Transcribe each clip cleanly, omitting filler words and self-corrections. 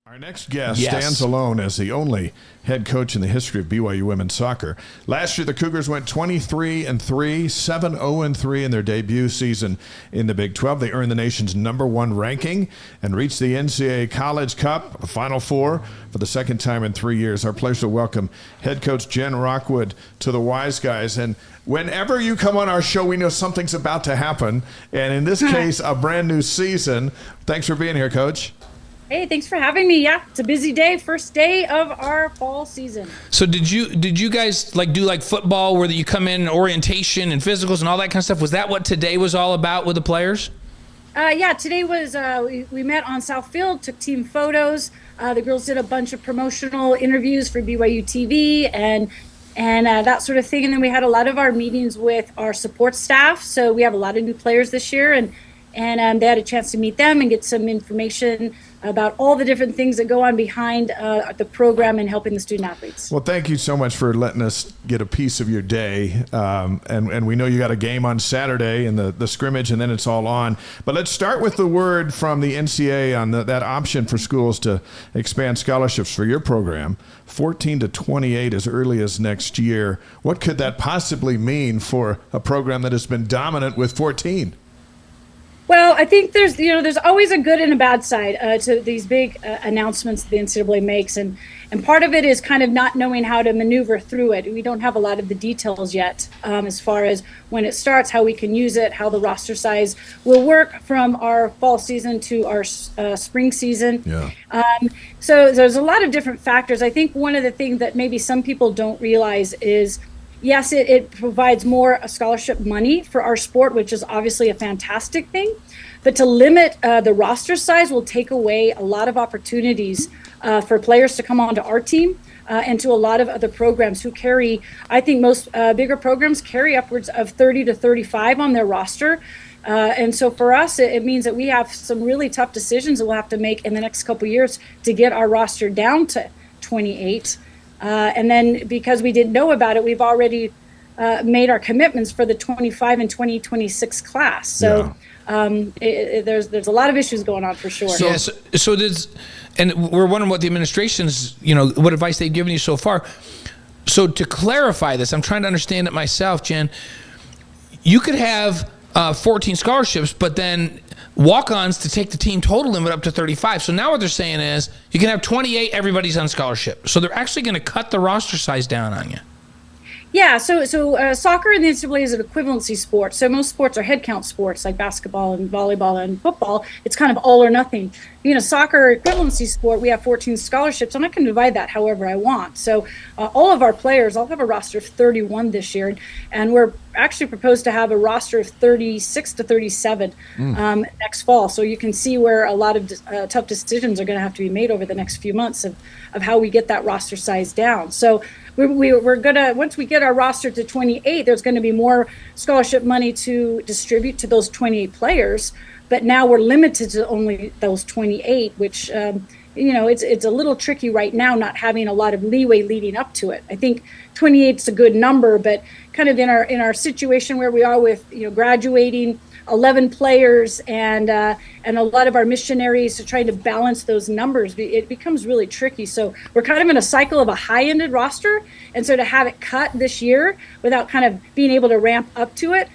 Our next guest stands alone as the only head coach in the history of BYU women's soccer. Last year, the Cougars went 23-3, 7-0-3 in their debut season in the Big 12. They earned the nation's #1 ranking and reached the NCAA College Cup, a Final Four, for the second time in 3 years. Our pleasure to welcome head coach Jen Rockwood to the Wise Guys. And whenever you come on our show, we know something's about to happen. And in this case, a brand new season. Thanks for being here, Coach. Hey, thanks for having me. Yeah, it's a busy day, first day of our fall season. So did you guys do football where you come in and orientation and physicals and all that kind of stuff? Was that what today was all about with the players? Yeah, today was we met on South Field, took team photos. The girls did a bunch of promotional interviews for BYU TV and that sort of thing. And then we had a lot of our meetings with our support staff. So we have a lot of new players this year, and they had a chance to meet them and get some information about all the different things that go on behind the program and helping the student athletes. Well, thank you so much for letting us get a piece of your day. And we know you got a game on Saturday and the scrimmage, and then it's all on. But let's start with the word from the NCAA on that option for schools to expand scholarships for your program, 14 to 28 as early as next year. What could that possibly mean for a program that has been dominant with 14? Well, I think there's always a good and a bad side to these big announcements the NCAA makes, and part of it is kind of not knowing how to maneuver through it. We don't have a lot of the details yet as far as when it starts, how we can use it, how the roster size will work from our fall season to our spring season. Yeah. So there's a lot of different factors. I think one of the things that maybe some people don't realize is, yes, it provides more scholarship money for our sport, which is obviously a fantastic thing. But to limit the roster size will take away a lot of opportunities for players to come onto our team and to a lot of other programs who carry, I think most bigger programs carry upwards of 30 to 35 on their roster. And so for us, it means that we have some really tough decisions that we'll have to make in the next couple of years to get our roster down to 28. And then because we didn't know about it, we've already made our commitments for the 25 and 2026 class. So there's a lot of issues going on for sure. And we're wondering what the administration's, what advice they've given you so far. So to clarify this, I'm trying to understand it myself, Jen. You could have 14 scholarships, but then walk-ons to take the team total limit up to 35. So now what they're saying is you can have 28, everybody's on scholarship. So they're actually going to cut the roster size down on you. Yeah, so soccer in the NCAA is an equivalency sport. So most sports are head count sports like basketball and volleyball and football. It's kind of all or nothing. Being a soccer equivalency sport, we have 14 scholarships, and I can divide that however I want. So all of our players, I'll have a roster of 31 this year, and we're actually proposed to have a roster of 36 to 37 next fall. So you can see where a lot of tough decisions are going to have to be made over the next few months of how we get that roster size down. So we're gonna, once we get our roster to 28, there's going to be more scholarship money to distribute to those 28 players. But now we're limited to only those 28, which it's a little tricky right now, not having a lot of leeway leading up to it. I think 28 is a good number, but kind of in our situation where we are with graduating 11 players and a lot of our missionaries to trying to balance those numbers, it becomes really tricky. So we're kind of in a cycle of a high-ended roster, and so to have it cut this year without kind of being able to ramp up to it,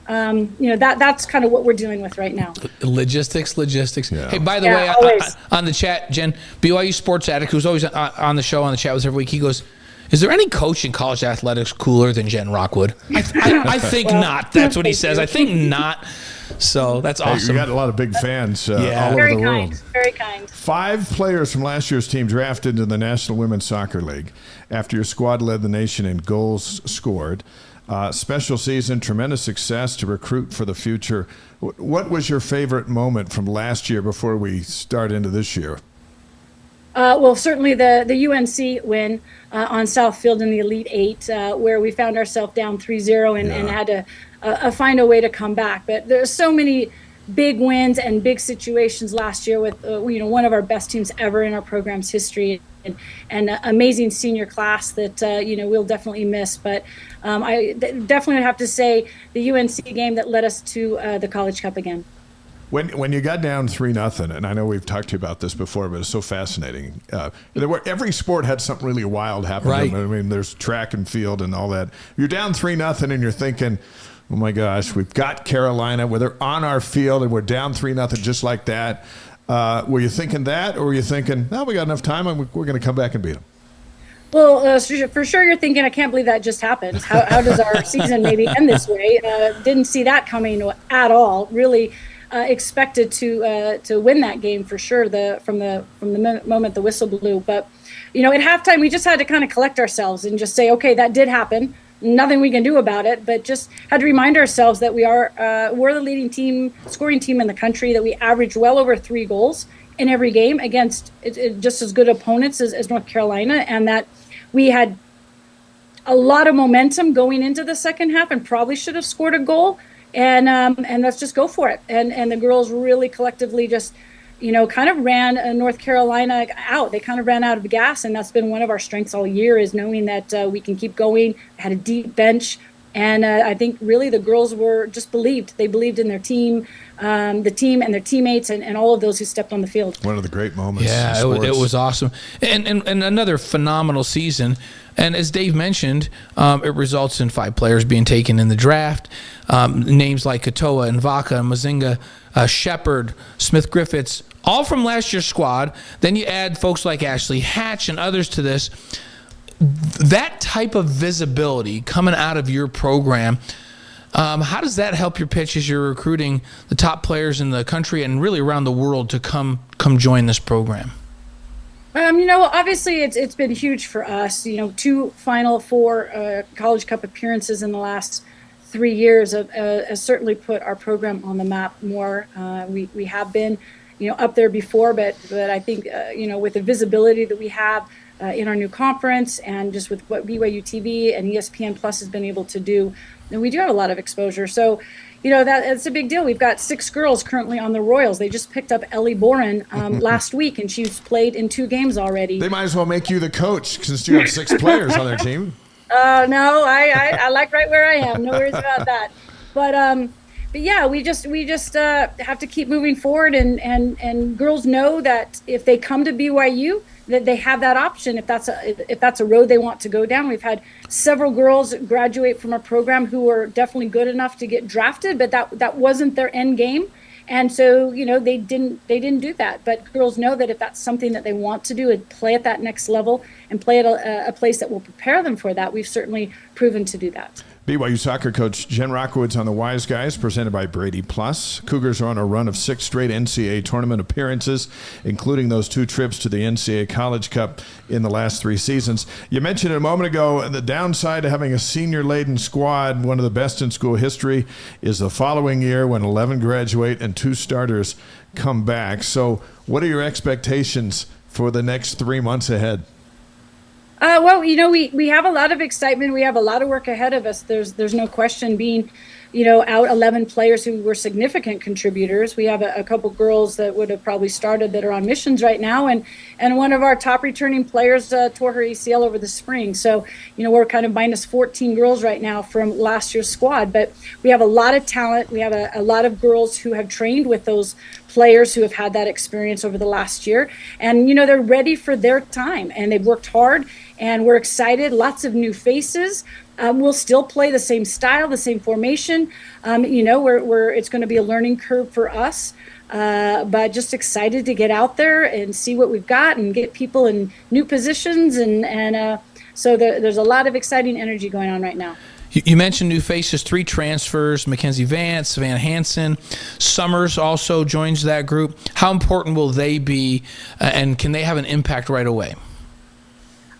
that's kind of what we're dealing with right now. Logistics. Yeah. Hey, by the way, on the chat, Jen, BYU Sports Addict, who's always on the show, on the chat with us every week, he goes, is there any coach in college athletics cooler than Jen Rockwood? I think not. That's what he says. I think not. So that's awesome. You got a lot of big fans all over the world. Very kind. 5 players from last year's team drafted into the National Women's Soccer League after your squad led the nation in goals scored. Special season, tremendous success to recruit for the future. What was your favorite moment from last year before we start into this year? Well, certainly the UNC win on South Field in the Elite Eight, where we found ourselves down 3-0 and had to find a way to come back. But there's so many big wins and big situations last year with one of our best teams ever in our program's history, and an amazing senior class that we'll definitely miss. But I definitely have to say the UNC game that led us to the College Cup again. When you got down 3-0, and I know we've talked to you about this before, but it's so fascinating. Every sport had something really wild happen. Right. I mean, there's track and field and all that. You're down 3-0, and you're thinking, oh my gosh, we've got Carolina where they're on our field, and we're down 3-0 just like that. Were you thinking that, or were you thinking, no, we got enough time, and we're going to come back and beat them? Well, for sure, you're thinking, I can't believe that just happened. How does our season maybe end this way? Didn't see that coming at all. Really expected to win that game for sure. From the moment the whistle blew. But at halftime, we just had to kind of collect ourselves and just say, okay, that did happen. Nothing we can do about it, but just had to remind ourselves that we're the leading scoring team in the country. That we average well over 3 goals in every game against just as good opponents as North Carolina, and that we had a lot of momentum going into the second half and probably should have scored a goal, and let's just go for it. And the girls really collectively just kind of ran North Carolina out. They kind of ran out of gas, and that's been one of our strengths all year, is knowing that we can keep going. Had a deep bench, and I think really the girls were just believed. They believed in their team, the team and their teammates, and all of those who stepped on the field. One of the great moments. Yeah, it was awesome. And another phenomenal season. And as Dave mentioned, it results in 5 players being taken in the draft. Names like Katoa and Vaca and Mazinga, Shepard, Smith-Griffiths, all from last year's squad. Then you add folks like Ashley Hatch and others to this. That type of visibility coming out of your program, how does that help your pitch as you're recruiting the top players in the country and really around the world to come join this program? Obviously it's been huge for us. 2 Final Four College Cup appearances in the last 3 years has certainly put our program on the map more. We have been, up there before, but I think, with the visibility that we have in our new conference, and just with what BYU TV and ESPN Plus has been able to do, and we do have a lot of exposure. So, that's a big deal. We've got 6 girls currently on the Royals. They just picked up Ellie Boren last week, and she's played in 2 games already. They might as well make you the coach, since you have 6 players on their team. No, I like right where I am. No worries about that. But yeah, we just have to keep moving forward, and girls know that if they come to BYU, that they have that option if that's a road they want to go down. We've had several girls graduate from our program who are definitely good enough to get drafted, but that wasn't their end game. And so, they didn't do that. But girls know that if that's something that they want to do, and play at that next level and play at a place that will prepare them for that, we've certainly proven to do that. BYU soccer coach Jen Rockwood's on the Wise Guys, presented by Brady Plus. Cougars are on a run of 6 straight NCAA tournament appearances, including those 2 trips to the NCAA College Cup in the last 3 seasons. You mentioned it a moment ago, the downside to having a senior-laden squad, one of the best in school history, is the following year when 11 graduate and 2 starters come back. So what are your expectations for the next 3 months ahead? Well, we have a lot of excitement. We have a lot of work ahead of us. There's no question. Being, out 11 players who were significant contributors. We have a couple girls that would have probably started that are on missions right now, and one of our top returning players tore her ACL over the spring. So, we're kind of minus 14 girls right now from last year's squad. But we have a lot of talent. We have a lot of girls who have trained with those players who have had that experience over the last year, and they're ready for their time, and they've worked hard, and we're excited. Lots of new faces. We'll still play the same style, the same formation. It's going to be a learning curve for us, but just excited to get out there and see what we've got and get people in new positions, and so there's a lot of exciting energy going on right now. You mentioned new faces, 3 transfers, Mackenzie Vance, Savannah Hansen. Summers also joins that group. How important will they be, and can they have an impact right away?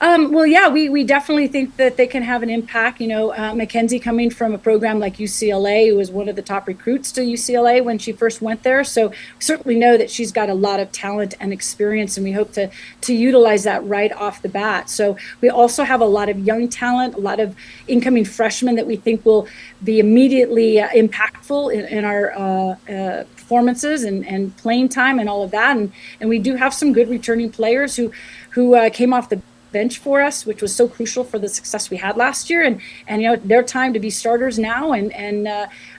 Well, yeah, we definitely think that they can have an impact. Mackenzie coming from a program like UCLA, who was one of the top recruits to UCLA when she first went there. So we certainly know that she's got a lot of talent and experience, and we hope to utilize that right off the bat. So we also have a lot of young talent, a lot of incoming freshmen that we think will be immediately impactful in our performances and playing time and all of that. And we do have some good returning players who came off the bench for us, which was so crucial for the success we had last year. And their time to be starters now. And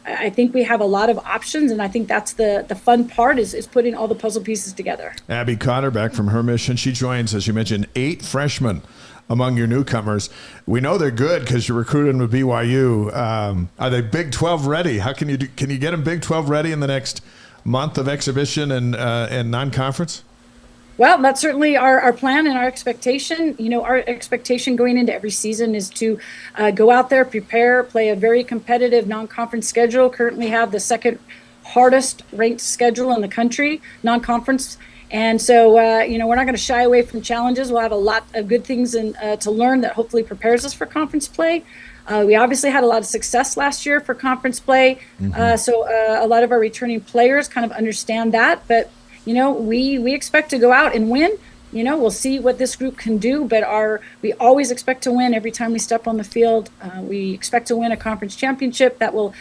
I think we have a lot of options. And I think that's the fun part is putting all the puzzle pieces together. Abby Cotter back from her mission. She joins, as you mentioned, 8 freshmen among your newcomers. We know they're good because you're recruiting with BYU. Are they Big 12 ready? How can you get them Big 12 ready in the next month of exhibition and non-conference? Well, that's certainly our plan and our expectation. Our expectation going into every season is to go out there, prepare, play a very competitive non-conference schedule. Currently have the second hardest ranked schedule in the country, non-conference. And so, we're not going to shy away from challenges. We'll have a lot of good things to learn that hopefully prepares us for conference play. We obviously had a lot of success last year for conference play. So a lot of our returning players kind of understand that. But, we expect to go out and win. We'll see what this group can do, but we always expect to win every time we step on the field. We expect to win a conference championship. That will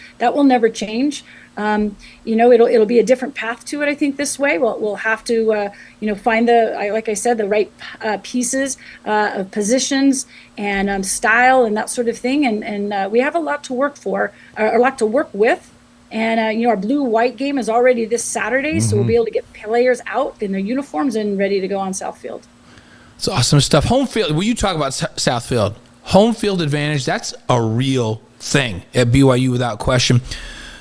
never change. It'll be a different path to it. I think this way we'll have to, find like I said, the right pieces of positions and style and that sort of thing. And we have a lot to work for, a lot to work with. And, our blue-white game is already this Saturday, so we'll be able to get players out in their uniforms and ready to go on Southfield. It's awesome stuff. Home field, when you talk about Southfield, home field advantage, that's a real thing at BYU without question.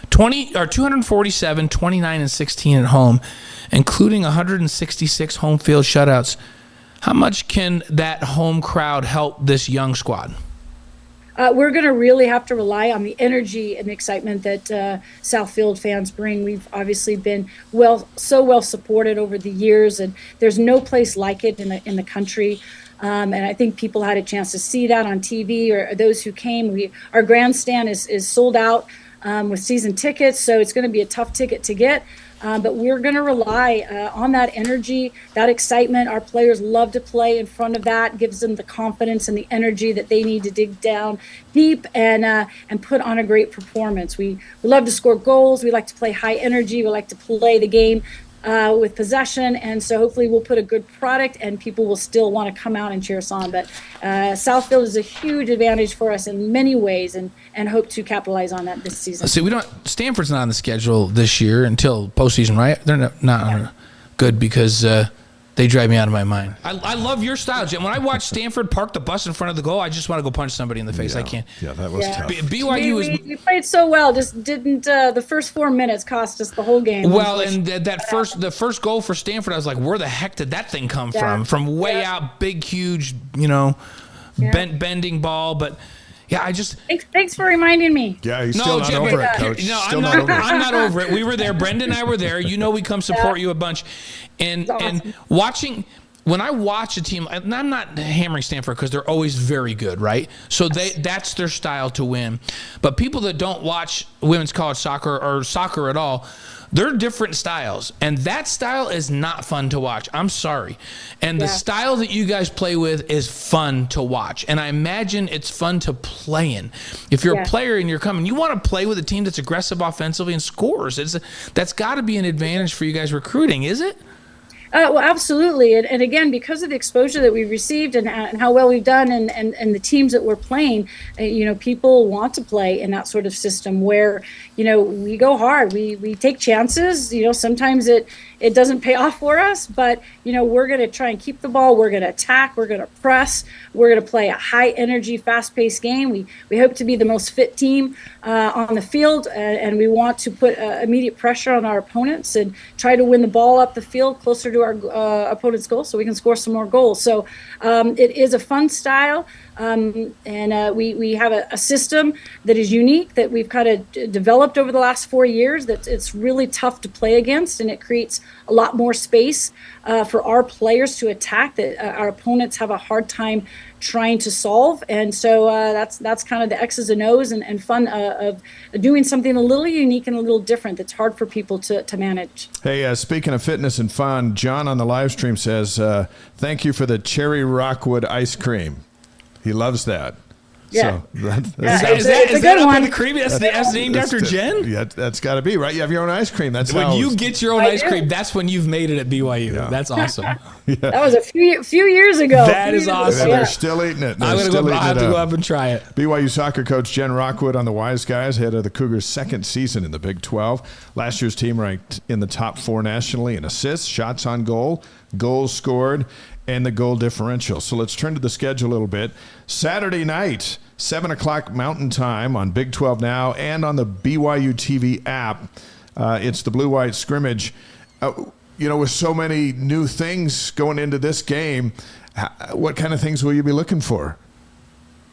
247, 29, and 16 at home, including 166 home field shutouts. How much can that home crowd help this young squad? We're going to really have to rely on the energy and the excitement that Southfield fans bring. We've obviously been so well supported over the years, and there's no place like it in the country. And I think people had a chance to see that on TV, or those who came. Our grandstand is sold out with season tickets, so it's going to be a tough ticket to get. But we're going to rely on that energy, that excitement. Our players love to play in front of that. Gives them the confidence and the energy that they need to dig down deep and put on a great performance. We love to score goals. We like to play high energy. We like to play the game with possession, and so hopefully we'll put a good product and people will still want to come out and cheer us on. But Southfield is a huge advantage for us in many ways, and hope to capitalize on that this season. See, Stanford's not on the schedule this year until postseason, right? They're not good because they drive me out of my mind. I love your style, Jen. When I watch Stanford park the bus in front of the goal, I just want to go punch somebody in the face. I can't. Yeah, that was tough. BYU we played so well, just didn't the first 4 minutes cost us the whole game. Well, and the first goal for Stanford, I was like, where the heck did that thing come from? From way out, big, huge, bending ball, but. Yeah, I just... Thanks for reminding me. Yeah, he's still not over it, Coach. No, I'm not over it. We were there. Brendan and I were there. We come support you a bunch. And watching... When I watch a team, and I'm not hammering Stanford because they're always very good, right? So that's their style to win. But people that don't watch women's college soccer or soccer at all, they're different styles. And that style is not fun to watch. I'm sorry. And the style that you guys play with is fun to watch. And I imagine it's fun to play in. If you're a player and you're coming, you want to play with a team that's aggressive offensively and scores. That's got to be an advantage for you guys recruiting, is it? Well, absolutely. And again, because of the exposure that we've received and how well we've done and the teams that we're playing, people want to play in that sort of system where, we go hard. We take chances. Sometimes it doesn't pay off for us, but, we're going to try and keep the ball. We're going to attack. We're going to press. We're going to play a high energy, fast paced game. We hope to be the most fit team on the field, and we want to put immediate pressure on our opponents and try to win the ball up the field closer to our opponent's goal so we can score some more goals. So it is a fun style. And we have a system that is unique that we've kind of developed over the last 4 years that it's really tough to play against, and it creates a lot more space for our players to attack that our opponents have a hard time trying to solve. And so that's kind of the X's and O's and fun of doing something a little unique and a little different that's hard for people to manage. Hey, speaking of fitness and fun, John on the live stream says, thank you for the cherry Rockwood ice cream. He loves that. Yeah. So that's Is It's a that good up one. in the cream? That's named after Jen? Yeah, that's got to be, right? You have your own ice cream. That's When how you get your own I ice do. cream, that's when you've made it at BYU. Yeah. That's awesome. That was a few years ago. That is Few years awesome. And ago, they're yeah. still eating it. I'm They're going to still go. I eating have it to go up. up and try it. BYU soccer coach Jen Rockwood on the Wise Guys, head of the Cougars' second season in the Big 12. Last year's team ranked in the top 4 nationally in assists, shots on goal, goals scored, and the goal differential. So let's turn to the schedule a little bit. Saturday night, 7 o'clock Mountain Time on Big 12 Now and on the BYU TV app. It's the blue-white scrimmage. With so many new things going into this game, what kind of things will you be looking for?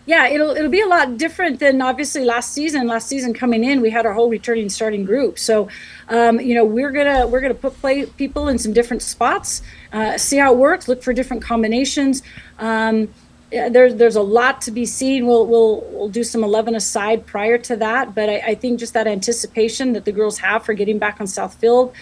Yeah, it'll be a lot different than obviously last season. Last season coming in, we had our whole returning starting group. So, we're gonna put people in some different spots, see how it works, look for different combinations. There's a lot to be seen. We'll do some 11-a-side prior to that, but I think just that anticipation that the girls have for getting back on South Field,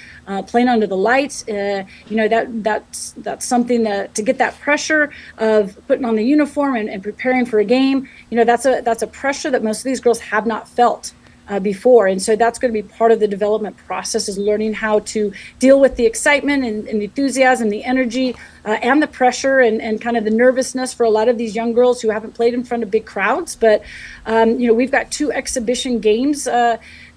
playing under the lights, that's something that to get that pressure of putting on the uniform and preparing for a game. That's a pressure that most of these girls have not felt before, and so that's going to be part of the development process, is learning how to deal with the excitement and the enthusiasm, the energy, and the pressure and kind of the nervousness for a lot of these young girls who haven't played in front of big crowds. But we've got 2 exhibition games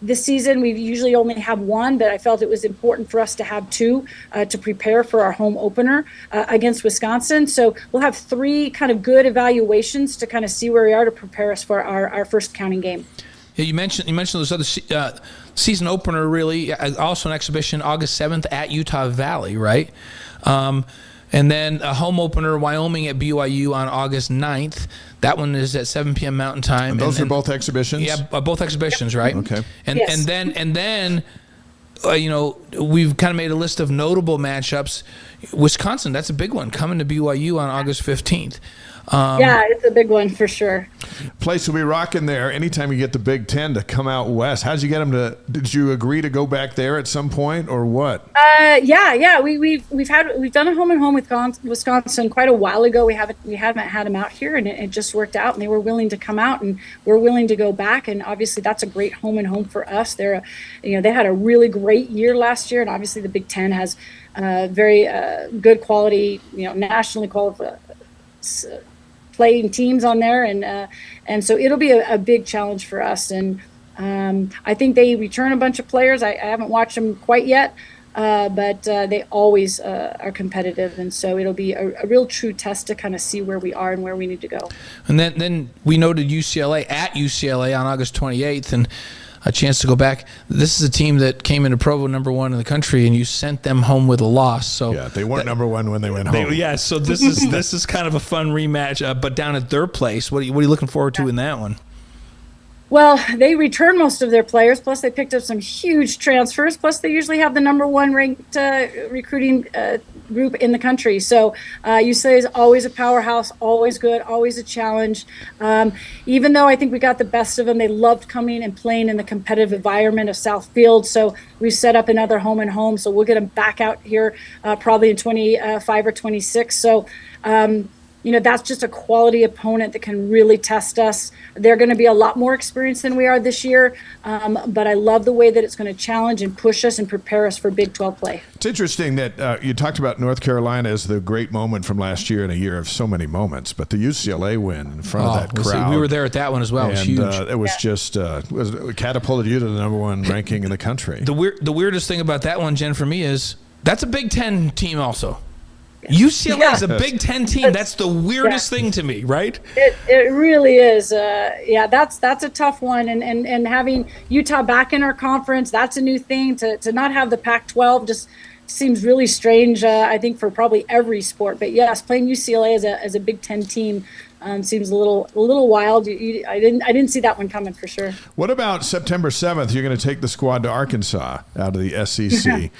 this season. We usually only have 1, but I felt it was important for us to have 2 to prepare for our home opener against Wisconsin. So we'll have 3 kind of good evaluations to kind of see where we are to prepare us for our first counting game. Yeah, you mentioned those other season opener, really. Also an exhibition August 7th at Utah Valley, right? And then a home opener, Wyoming at BYU on August 9th. That one is at 7 p.m. Mountain Time. And those are both exhibitions? Yeah, both exhibitions, right? Okay. And Yes. and then we've kind of made a list of notable matchups. Wisconsin, that's a big one, coming to BYU on August 15th. Yeah, it's a big one for sure. Place will be rocking there anytime you get the Big Ten to come out west. How'd you get them to? Did you agree to go back there at some point, or what? Yeah. We've done a home and home with Wisconsin quite a while ago. We haven't had them out here, and it just worked out. And they were willing to come out, and we're willing to go back. And obviously, that's a great home and home for us. They had a really great year last year, and obviously the Big Ten has very good quality, nationally qualified playing teams on there, and so it'll be a big challenge for us. And I think they return a bunch of players. I haven't watched them quite yet, but they always are competitive, and so it'll be a real true test to kind of see where we are and where we need to go. And then we noted UCLA at UCLA on August 28th, and a chance to go back. This is a team that came into Provo #1 in the country, and you sent them home with a loss. So Yeah, they weren't #1 when they went home. So this is kind of a fun rematch, but down at their place. What are you looking forward to in that one? Well, they returned most of their players, plus they picked up some huge transfers, plus they usually have the #1 ranked recruiting group in the country. So UCLA is always a powerhouse, always good, always a challenge. Even though I think we got the best of them, they loved coming and playing in the competitive environment of South Field. So we've set up another home and home. So we'll get them back out here probably in 25 or 26. So that's just a quality opponent that can really test us. They're going to be a lot more experienced than we are this year, but I love the way that it's going to challenge and push us and prepare us for Big 12 play. It's interesting that you talked about North Carolina as the great moment from last year in a year of so many moments, but the UCLA win in front of that crowd. We were there at that one as well. It was huge. It was just it catapulted you to the #1 ranking in the country. The weirdest thing about that one, Jen, for me is that's a Big Ten team also. UCLA is a Big Ten team. That's the weirdest thing to me, right? It really is. That's a tough one. And having Utah back in our conference, that's a new thing. To not have the Pac-12 just seems really strange, I think, for probably every sport. But yes, playing UCLA as a Big Ten team seems a little wild. I didn't see that one coming for sure. What about September 7th? You're going to take the squad to Arkansas out of the SEC.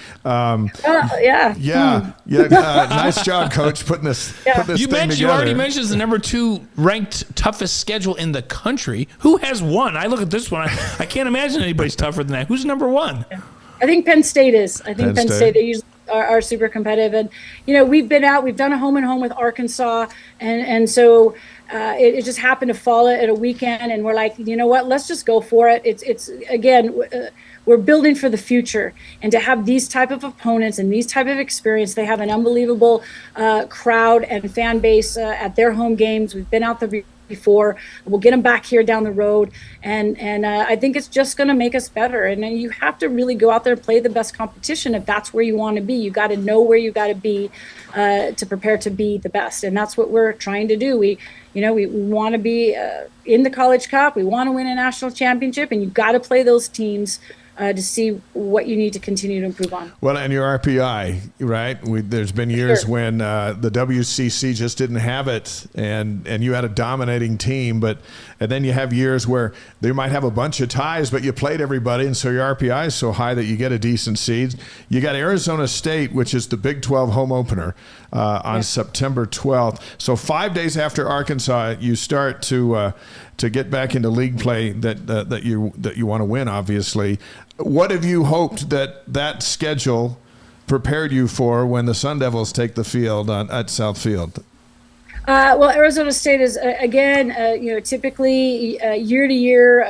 Nice job, Coach, putting this thing together. You already mentioned it's the #2 ranked toughest schedule in the country. Who has won? I look at this one. I can't imagine anybody's tougher than that. Who's #1? I think Penn State is. I think Penn State, they usually are super competitive. And, we've been out, we've done a home and home with Arkansas. And so it just happened to fall at a weekend. And we're like, you know what, let's just go for it. It's again, we're building for the future. And to have these type of opponents and these type of experience, they have an unbelievable crowd and fan base at their home games. We've been out there before. We'll get them back here down the road, and I think it's just going to make us better. And then you have to really go out there and play the best competition if that's where you want to be. You got to know where you got to be to prepare to be the best, and that's what we're trying to do. We want to be in the College Cup. We want to win a national championship, and you got to play those teams to see what you need to continue to improve on. Well, and your RPI, right? There's been years when the WCC just didn't have it, and you had a dominating team, and then you have years where they might have a bunch of ties, but you played everybody, and so your RPI is so high that you get a decent seed. You got Arizona State, which is the Big 12 home opener on September 12th. So 5 days after Arkansas, you start to get back into league play that you want to win, obviously. What have you hoped that schedule prepared you for when the Sun Devils take the field at South Field? Well, Arizona State is, again, typically year to year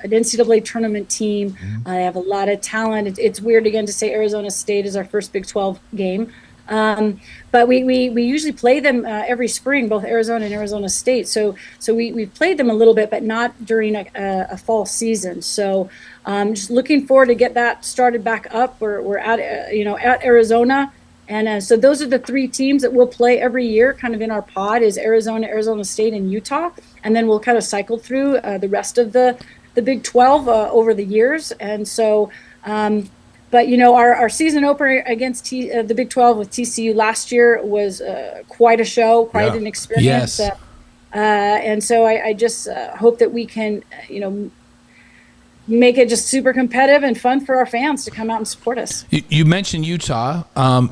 an NCAA tournament team. Mm-hmm. They have a lot of talent. It's weird, again, to say Arizona State is our first Big 12 game. But we usually play them every spring, both Arizona and Arizona State. So we've played them a little bit, but not during a fall season. So just looking forward to get that started back up. We're at Arizona. And so those are the three teams that we'll play every year kind of in our pod is Arizona, Arizona State, and Utah. And then we'll kind of cycle through the rest of the Big 12 over the years. And so but, our season opener against the Big 12 with TCU last year was quite a show, quite an experience. Yes. And so I just hope that we can, make it just super competitive and fun for our fans to come out and support us. You mentioned Utah.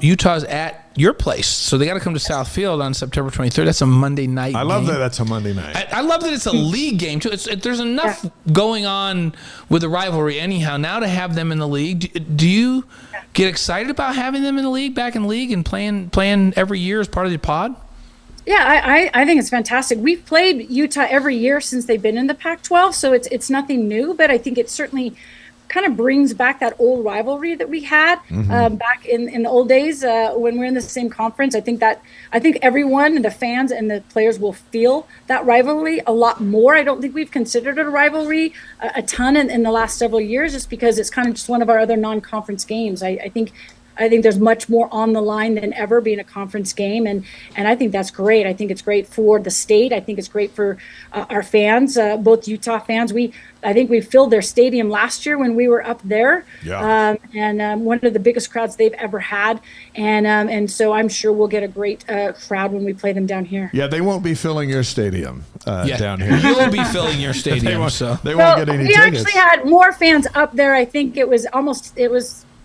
Utah's at your place, so they got to come to South Field on September 23rd. That's a Monday night. I love that that's a Monday night. I love that it's a league game too. There's enough going on with the rivalry anyhow. Now to have them in the league, do you get excited about having them in the league, back in the league, and playing every year as part of the pod? Yeah, I think it's fantastic. We've played Utah every year since they've been in the Pac-12, so it's nothing new, but I think it certainly kind of brings back that old rivalry that we had back in the old days when we're in the same conference. I think everyone, the fans and the players, will feel that rivalry a lot more. I don't think we've considered it a rivalry a ton in the last several years, just because it's kind of just one of our other non-conference games. I think there's much more on the line than ever being a conference game, and I think that's great. I think it's great for the state. I think it's great for our fans, both Utah fans. I think we filled their stadium last year when we were up there, and one of the biggest crowds they've ever had, and so I'm sure we'll get a great crowd when we play them down here. Yeah, they won't be filling your stadium down here. You'll be filling your stadium, they won't get any we tickets. actually had more fans up there. I think it was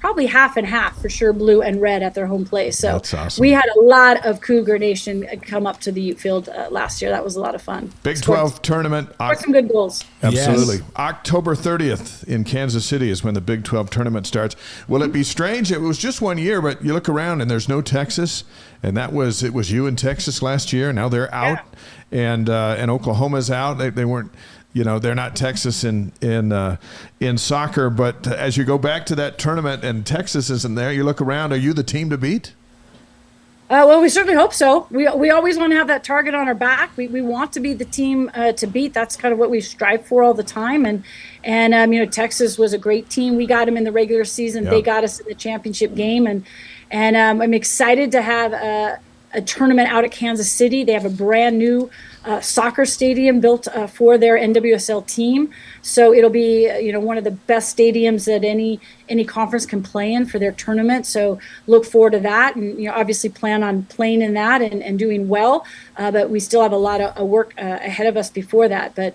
probably half and half for sure, blue and red at their home place. So that's awesome. We had a lot of Cougar Nation come up to the Ute Field last year. That was a lot of fun. Big 12 tournament. Scored some good goals. Absolutely. Yes. October 30th in Kansas City is when the Big 12 tournament starts. Will it be strange? It was just 1 year, but you look around and there's no Texas, and it was you in Texas last year. Now they're out, and Oklahoma's out. They weren't. They're not Texas in soccer, but as you go back to that tournament and Texas isn't there, you look around. Are you the team to beat? Well, we certainly hope so. We always want to have that target on our back. We want to be the team to beat. That's kind of what we strive for all the time. And Texas was a great team. We got them in the regular season. They got us in the championship game. And I'm excited to have a tournament out at Kansas City. They have a brand new soccer stadium built for their NWSL team. So it'll be, one of the best stadiums that any conference can play in for their tournament. So look forward to that. And, obviously plan on playing in that and doing well. But we still have a lot of work ahead of us before that. But,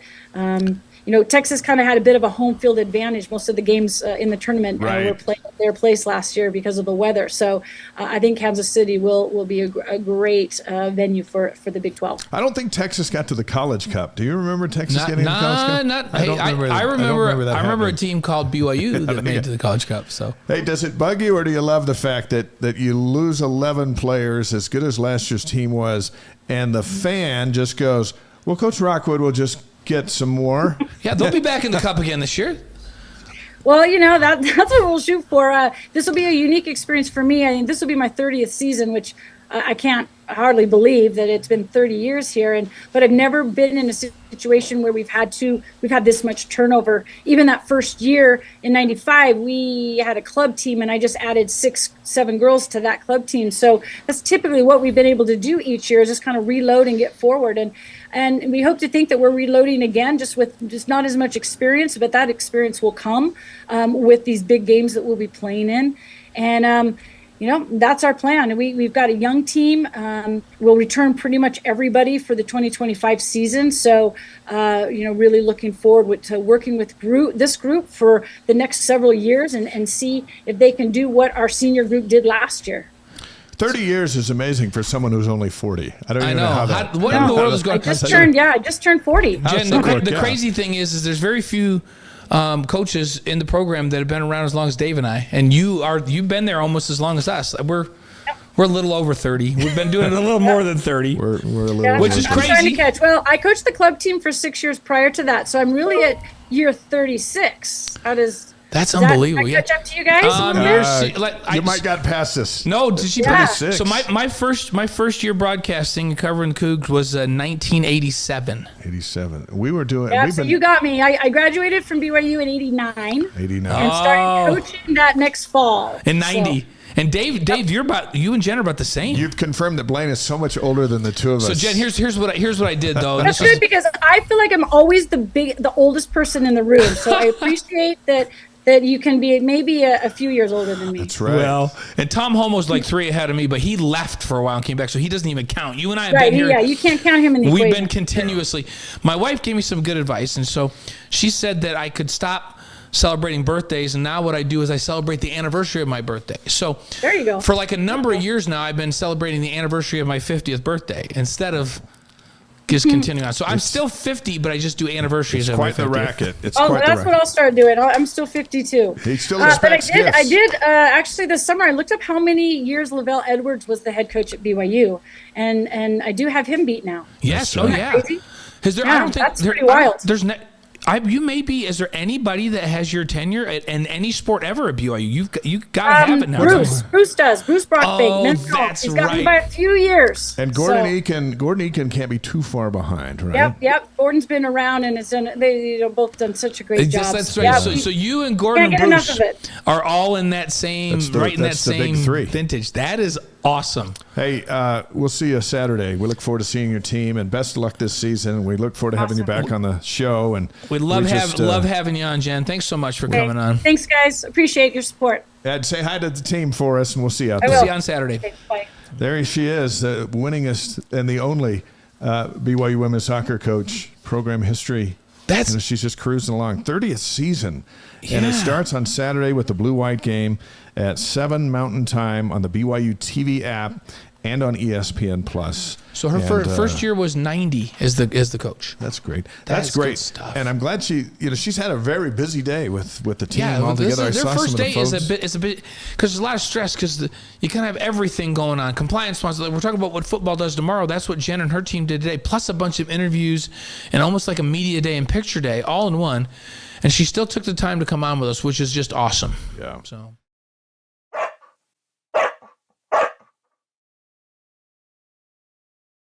Texas kind of had a bit of a home field advantage. Most of the games in the tournament were played at their place last year because of the weather. So I think Kansas City will be a great venue for the Big 12. I don't think Texas got to the College Cup. Do you remember Texas getting to the College Cup? I remember a team called BYU that made it to the College Cup. So hey, does it bug you, or do you love the fact that you lose 11 players as good as last year's team was, and the fan just goes, well, Coach Rockwood will just get some more? Yeah, they'll be back in the Cup again this year. Well, that's what we'll shoot for. This will be a unique experience for me. I mean, this will be my 30th season, which I can't hardly believe that it's been 30 years here. But I've never been in a situation where we've had this much turnover. Even that first year in '95, we had a club team, and I just added 6-7 girls to that club team. So that's typically what we've been able to do each year, is just kind of reload and get forward. And we hope to think that we're reloading again, just not as much experience, but that experience will come with these big games that we'll be playing in. And that's our plan. And we've got a young team. We'll return pretty much everybody for the 2025 season. So, really looking forward to working with this group for the next several years and see if they can do what our senior group did last year. 30 years is amazing for someone who's only 40. I don't even know how that. What in the world is going on? I just turned 40. Jen, the crazy thing is there's very few coaches in the program that have been around as long as Dave and I, and you've been there almost as long as us. We're a little over 30. We've been doing it a little more than 30. We're a little, which is crazy. I'm trying to catch. Well, I coached the club team for 6 years prior to that, so I'm really at year 36. That's unbelievable. Catch up to you guys a little bit? You might got past this. No, did she? 26. So my first year broadcasting and covering the Cougs was 1987. 87. We were doing. Yeah, so you got me. I graduated from BYU in 89. 89. And started coaching that next fall. In 90. So. And Dave, you and Jen are about the same. You've confirmed that Blaine is so much older than the two of us. So Jen, here's what I did though. That's good because I feel like I'm always the oldest person in the room. So I appreciate that you can be maybe a few years older than me. That's right. Well, and Tom Homo's like 3 ahead of me, but he left for a while and came back, so he doesn't even count. You and I have been here. Yeah, you can't count him in the equation. We've been continuously. My wife gave me some good advice, and so she said that I could stop celebrating birthdays, and now what I do is I celebrate the anniversary of my birthday. So there you go. For like a number of years now, I've been celebrating the anniversary of my 50th birthday instead of just continuing on. So I'm still 50, but I just do anniversaries. It's quite the racket. That's what I'll start doing. I'm still 52. He still expects But I did actually this summer. I looked up how many years Lavelle Edwards was the head coach at BYU, and I do have him beat now. Yes. Isn't that crazy? That's pretty wild. Is there anybody that has your tenure in any sport ever at BYU? You've got to have it now. Bruce does. Bruce Brockbank. Oh, that's He's got right. me by a few years. And Gordon Eakin can't be too far behind, right? Yep. Gordon's been around, and they both done such a great job. That's right. So you and Gordon and Bruce are all in that same big three. vintage. That is awesome. Hey, we'll see you Saturday. We look forward to seeing your team, and best of luck this season. We look forward to having you back on the show. And we love having you on, Jen. Thanks so much for coming on. Thanks, guys. Appreciate your support. Ed, say hi to the team for us, and we'll see you out there. We'll see you on Saturday. Okay, bye. There she is, the winningest and the only BYU women's soccer coach, program history. She's just cruising along. 30th season. Yeah. And it starts on Saturday with the Blue-White game at 7 Mountain Time on the BYU TV app and on ESPN Plus. So her first year was 90 as the coach. That's great. That's great good stuff. And I'm glad she's had a very busy day with the team all together. Their first day is a bit because there's a lot of stress because you kind of have everything going on. Compliance sponsors. We're talking about what football does tomorrow. That's what Jen and her team did today, plus a bunch of interviews and almost like a media day and picture day all in one. And she still took the time to come on with us, which is just awesome. Yeah. So.